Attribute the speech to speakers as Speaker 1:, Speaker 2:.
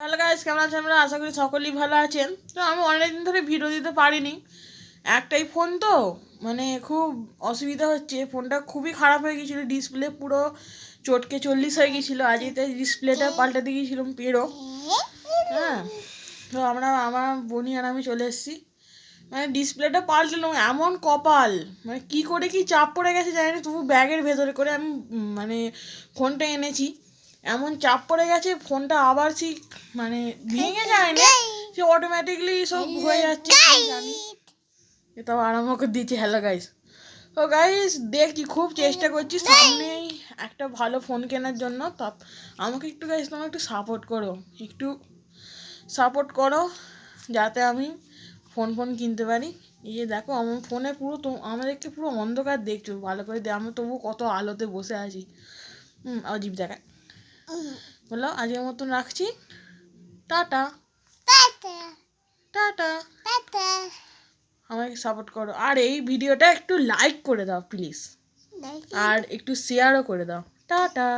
Speaker 1: Hello guys, কেমন আছেন আপনারা? আশা করি সকলেই ভালো আছেন। তো আমি অনেকদিন ধরে ভিডিও দিতে পারিনি, একটাই ফোন তো মানে খুব অসুবিধা হচ্ছে। ফোনটা খুবই খারাপ হয়ে গিয়েছিলো, ডিসপ্লে পুরো চটকে 40 হয়ে গিয়েছিলো। আজই তাই ডিসপ্লেটা পাল্টাতে গিয়েছিলাম পেরো। হ্যাঁ, তো আমার বোনি আর আমি চলে এসেছি। মানে ডিসপ্লেটা পাল্টালাম, এমন কপাল, মানে কি করে কি চাপ পড়ে গেছে জানি না, তবু ব্যাগের ভেতরে করে আমি মানে ফোনটা এনেছি। এমন চাপ পড়ে গেছে ফোনটা আবার সেই মানে ভেঙে যায় না, সে অটোমেটিকলি সব হয়ে যাচ্ছে কি জানি। এটাও আরম্ভ করে দিয়েছি। হ্যালো গাইস, তো গাইস দেখছি, খুব চেষ্টা করছি সামনেই একটা ভালো ফোন কেনার জন্য। তা আমাকে একটু গাইস তোমার একটু সাপোর্ট করো যাতে আমি ফোন কিনতে পারি। এই যে দেখো আমার ফোনে পুরো তো আমাদেরকে পুরো অন্ধকার দেখছো, ভালো করে আমি তবু কত আলোতে বসে আছি। অজীব দেখায়। বললো আজকের মতন রাখছি, টাটা টাটা। আমাকে সাপোর্ট করো, আর এই ভিডিওটা একটু লাইক করে দাও প্লিজ, আর একটু শেয়ারও করে দাও। টাটা।